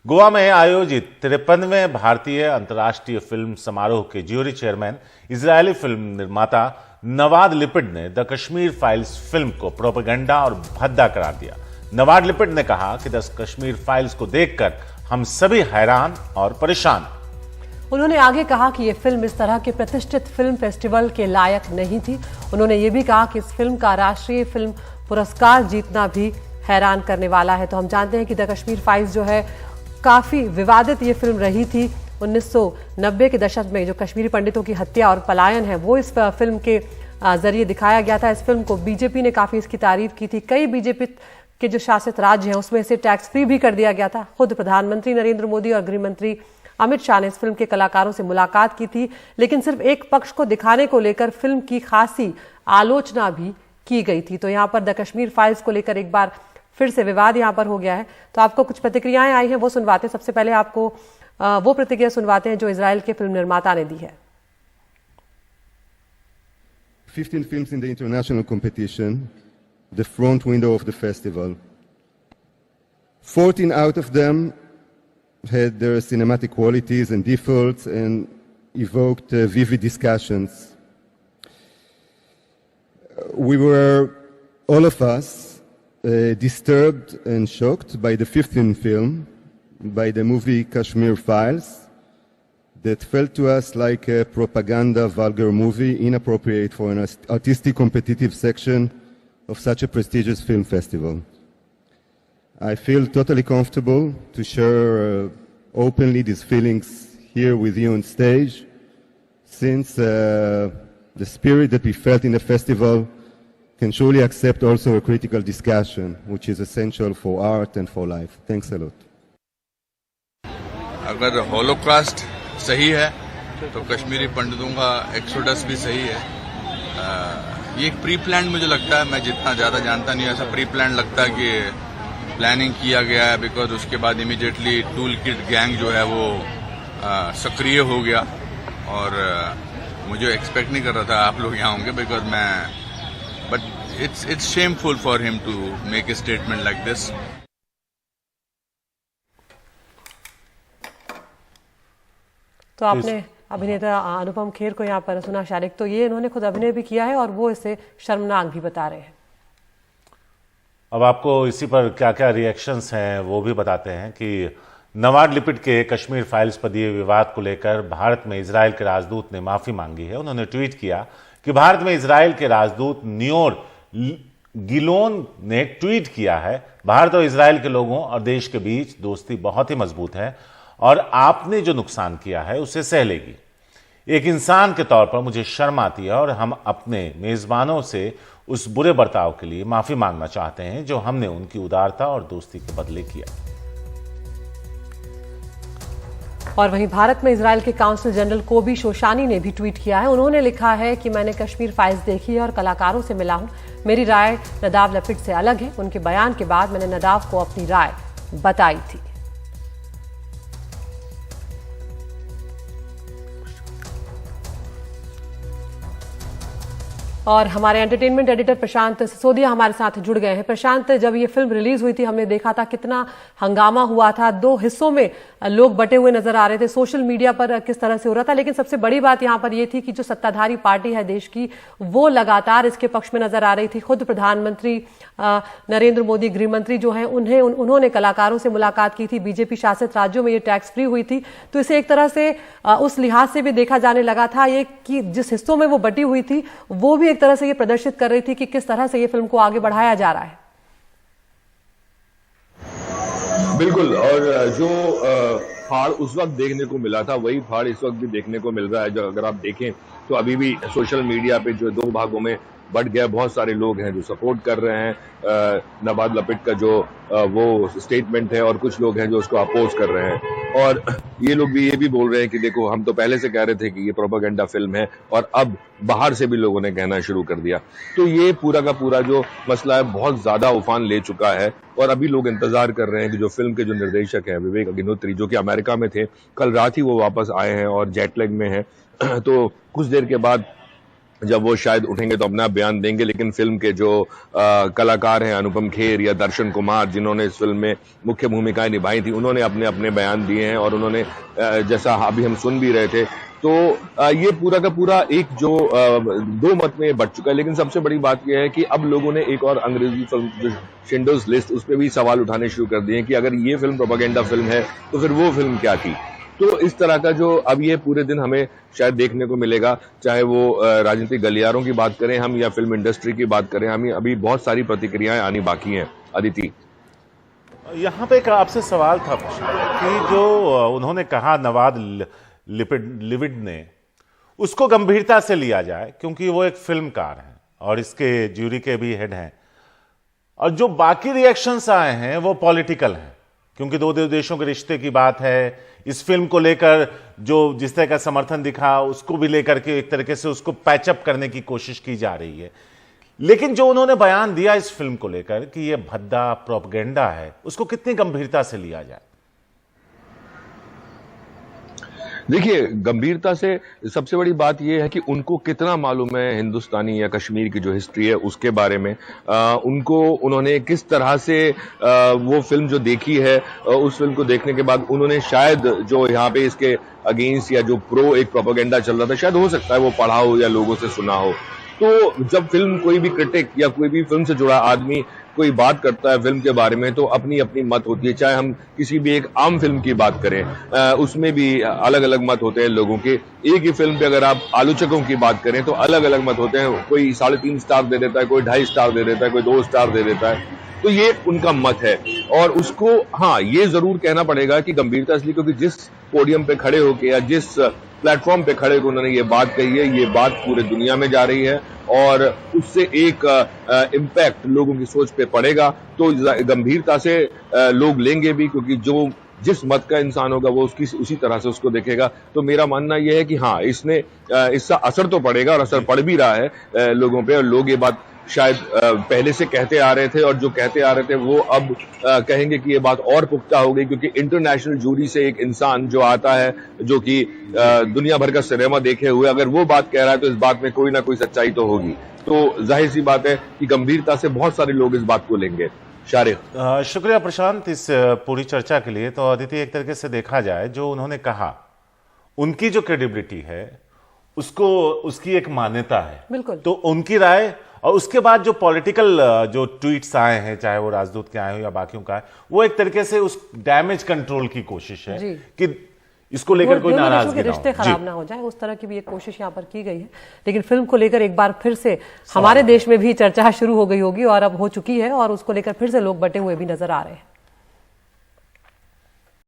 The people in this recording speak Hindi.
गोवा में आयोजित 53वें भारतीय अंतर्राष्ट्रीय फिल्म समारोह के ज्यूरी चेयरमैन इजरायली फिल्म निर्माता नवाद लिपिड ने द कश्मीर फाइल्स फिल्म को प्रोपेगेंडा और भद्दा करार दिया। नवाद लिपिड ने कहा कि द कश्मीर फाइल्स को देखकर हम सभी हैरान और परेशान। उन्होंने आगे कहा कि यह फिल्म इस तरह के प्रतिष्ठित फिल्म फेस्टिवल के लायक नहीं थी। उन्होंने ये भी कहा कि इस फिल्म का राष्ट्रीय फिल्म पुरस्कार जीतना भी हैरान करने वाला है। तो हम जानते हैं कि द कश्मीर फाइल्स जो है काफी विवादित ये फिल्म रही थी। 1990 के दशक में जो कश्मीरी पंडितों की हत्या और पलायन है वो इस फिल्म के जरिए दिखाया गया था। इस फिल्म को बीजेपी ने काफी इसकी तारीफ की थी। कई बीजेपी के जो शासित राज्य हैं उसमें इसे टैक्स फ्री भी कर दिया गया था। खुद प्रधानमंत्री नरेंद्र मोदी और गृह मंत्री अमित शाह ने इस फिल्म के कलाकारों से मुलाकात की थी, लेकिन सिर्फ एक पक्ष को दिखाने को लेकर फिल्म की खासी आलोचना भी की गई थी। तो यहाँ पर द कश्मीर फाइल्स को लेकर एक बार फिर से विवाद यहाँ पर हो गया है। तो आपको कुछ प्रतिक्रियाएं आई हैं वो सुनवाते हैं। सबसे पहले आपको वो प्रतिक्रिया सुनवाते हैं जो इजराइल के फिल्म निर्माता ने दी है। 15 films in the international competition, the front window of the festival. 14 out of them had their cinematic qualities and defaults and evoked vivid discussions. We were, all of us, disturbed and shocked by the 15th film, by the movie Kashmir Files, that felt to us like a propaganda vulgar movie, inappropriate for an artistic competitive section of such a prestigious film festival. I feel totally comfortable to share openly these feelings here with you on stage, since the spirit that we felt in the festival can surely accept also a critical discussion, which is essential for art and for life. Thanks a lot. अगर हॉलोकास्ट सही है तो कश्मीरी पंडितों का एक्सोडस भी सही है। ये एक प्री प्लान मुझे लगता है, मैं जितना ज़्यादा जानता नहीं, ऐसा प्री प्लान लगता है कि प्लानिंग किया गया है, बिकॉज उसके बाद इमीडिएटली टूल किट गैंग जो है वो सक्रिय हो गया। और मुझे एक्सपेक्ट नहीं कर रहा था आप लोग यहाँ होंगे, because but it's shameful for him to make a statement like this. तो आपने अभिनेता अनुपम खेर को यहाँ पर सुना शारिक, तो ये इन्होंने खुद अभिनय भी किया है और वो इसे शर्मनाक भी बता रहे हैं। अब आपको इसी पर क्या क्या रिएक्शंस हैं वो भी बताते हैं कि नवाद लिपिड के कश्मीर फाइल्स पर दिए विवाद को लेकर भारत में इजराइल के राजदूत ने माफी मांगी है। उन्होंने ट्वीट किया कि भारत में इजराइल के राजदूत नियोर गिलोन ने ट्वीट किया है, भारत और इजराइल के लोगों और देश के बीच दोस्ती बहुत ही मजबूत है और आपने जो नुकसान किया है उसे सह लेगी। एक इंसान के तौर पर मुझे शर्म आती है और हम अपने मेजबानों से उस बुरे बर्ताव के लिए माफी मांगना चाहते हैं जो हमने उनकी उदारता और दोस्ती के बदले किया। और वहीं भारत में इजराइल के काउंसिल जनरल कोबी शोशानी ने भी ट्वीट किया है। उन्होंने लिखा है कि मैंने कश्मीर फाइल्स देखी है और कलाकारों से मिला हूं। मेरी राय नदाव लिपिड से अलग है। उनके बयान के बाद मैंने नदाव को अपनी राय बताई थी। और हमारे एंटरटेनमेंट एडिटर प्रशांत सिसोदिया हमारे साथ जुड़ गए हैं। प्रशांत, जब ये फिल्म रिलीज हुई थी हमने देखा था कितना हंगामा हुआ था, दो हिस्सों में लोग बटे हुए नजर आ रहे थे, सोशल मीडिया पर किस तरह से हो रहा था। लेकिन सबसे बड़ी बात यहाँ पर यह थी कि जो सत्ताधारी पार्टी है देश की वो लगातार इसके पक्ष में नजर आ रही थी। खुद प्रधानमंत्री नरेंद्र मोदी, गृह मंत्री जो है उन्होंने कलाकारों से मुलाकात की थी। बीजेपी शासित राज्यों में ये टैक्स फ्री हुई थी, तो इसे एक तरह से उस लिहाज से भी देखा जाने लगा था ये कि जिस हिस्सों में वो बटी हुई थी वो भी एक तरह से ये प्रदर्शित कर रही थी कि किस तरह से ये फिल्म को आगे बढ़ाया जा रहा है। बिल्कुल, और जो फाड़ उस वक्त देखने को मिला था वही फाड़ इस वक्त भी देखने को मिल रहा है। जो अगर आप देखें तो अभी भी सोशल मीडिया पे जो दो भागों में बढ़ गया, बहुत सारे लोग हैं जो सपोर्ट कर रहे हैं नवाद लिपिड का जो वो स्टेटमेंट है, और कुछ लोग हैं जो उसको अपोज कर रहे हैं। और ये लोग भी ये भी बोल रहे हैं कि देखो हम तो पहले से कह रहे थे कि ये प्रोपेगेंडा फिल्म है, और अब बाहर से भी लोगों ने कहना शुरू कर दिया। तो ये पूरा का पूरा जो मसला है बहुत ज्यादा उफान ले चुका है, और अभी लोग इंतजार कर रहे हैं कि जो फिल्म के जो निर्देशक हैं विवेक अग्निहोत्री, जो कि अमेरिका में थे, कल रात ही वो वापस आए हैं और जेटलैग में हैं। तो कुछ देर के बाद जब वो शायद उठेंगे तो अपना बयान देंगे, लेकिन फिल्म के जो कलाकार हैं अनुपम खेर या दर्शन कुमार जिन्होंने इस फिल्म में मुख्य भूमिकाएं निभाई थी, उन्होंने अपने अपने बयान दिए हैं और उन्होंने जैसा अभी हम सुन भी रहे थे तो ये पूरा का पूरा एक जो दो मत में बढ़ चुका है। लेकिन सबसे बड़ी बात यह है कि अब लोगों ने एक और अंग्रेजी फिल्म जो शिंडर्स लिस्ट उस पर भी सवाल उठाने शुरू कर दिए कि अगर ये फिल्म प्रोपेगेंडा फिल्म है तो फिर वो फिल्म क्या थी। तो इस तरह का जो अब ये पूरे दिन हमें शायद देखने को मिलेगा, चाहे वो राजनीतिक गलियारों की बात करें हम या फिल्म इंडस्ट्री की बात करें, हमें अभी बहुत सारी प्रतिक्रियाएं आनी बाकी हैं। अदिति, यहाँ पे एक आपसे सवाल था कि जो उन्होंने कहा नवाद लिपिड ने, उसको गंभीरता से लिया जाए क्योंकि वो एक फिल्मकार हैं और इसके ज्यूरी के भी हेड हैं, और जो बाकी रिएक्शंस आए हैं वो पॉलिटिकल हैं क्योंकि दो देशों के रिश्ते की बात है। इस फिल्म को लेकर जो जिस तरह का समर्थन दिखा उसको भी लेकर के एक तरीके से उसको पैचअप करने की कोशिश की जा रही है। लेकिन जो उन्होंने बयान दिया इस फिल्म को लेकर कि ये भद्दा प्रोपेगेंडा है, उसको कितनी गंभीरता से लिया जाए? देखिए, गंभीरता से सबसे बड़ी बात यह है कि उनको कितना मालूम है हिंदुस्तानी या कश्मीर की जो हिस्ट्री है उसके बारे में। उन्होंने किस तरह से वो फिल्म जो देखी है, उस फिल्म को देखने के बाद उन्होंने शायद जो यहाँ पे इसके अगेंस्ट या जो प्रो एक प्रोपेगेंडा चल रहा था, शायद हो सकता है वो पढ़ा हो या लोगों से सुना हो। तो जब फिल्म कोई भी क्रिटिक या कोई भी फिल्म से जुड़ा आदमी कोई बात करता है फिल्म के बारे में तो अपनी अपनी मत होती है। चाहे हम किसी भी एक आम फिल्म की बात करें, उसमें भी अलग अलग मत होते हैं लोगों के। एक ही फिल्म पे अगर आप आलोचकों की बात करें तो अलग अलग मत होते हैं। कोई 3.5 स्टार दे देता है, कोई 2.5 स्टार दे देता है, कोई 2 स्टार दे देता है। तो ये उनका मत है और उसको हाँ ये जरूर कहना पड़ेगा कि गंभीरता इसलिए क्योंकि जिस पोडियम पे खड़े होके या जिस प्लेटफॉर्म पे खड़े होकर उन्होंने ये बात कही है, ये बात पूरे दुनिया में जा रही है और उससे एक इम्पैक्ट लोगों की सोच पे पड़ेगा। तो गंभीरता से लोग लेंगे भी क्योंकि जो जिस मत का इंसान होगा वो उसी तरह से उसको देखेगा। तो मेरा मानना यह है कि हाँ इसका असर तो पड़ेगा और असर पड़ भी रहा है लोगों पे। और लोग ये बात शायद पहले से कहते आ रहे थे और जो कहते आ रहे थे वो अब कहेंगे कि ये बात और पुख्ता हो गई क्योंकि इंटरनेशनल जूरी से एक इंसान जो आता है जो कि दुनिया भर का सिनेमा देखे हुए अगर वो बात कह रहा है तो इस बात में कोई ना कोई सच्चाई तो होगी। तो जाहिर सी बात है कि गंभीरता से बहुत सारे लोग इस बात को लेंगे। शारिक, शुक्रिया प्रशांत इस पूरी चर्चा के लिए। तो अदिति, एक तरीके से देखा जाए जो उन्होंने कहा, उनकी जो क्रेडिबिलिटी है उसको उसकी एक मान्यता है, बिल्कुल। तो उनकी राय और उसके बाद जो पॉलिटिकल जो ट्वीट्स आए हैं, चाहे वो राजदूत के आए हो या बाकियों का है, वो एक तरीके से उस डैमेज कंट्रोल की कोशिश है कि इसको लेकर कोई नाराजगी ना हो, रिश्ते खराब ना हो जाए, उस तरह की भी एक कोशिश यहाँ पर की गई है। लेकिन फिल्म को लेकर एक बार फिर से हमारे देश में भी चर्चा शुरू हो गई होगी और अब हो चुकी है और उसको लेकर फिर से लोग बटे हुए भी नजर आ रहे हैं।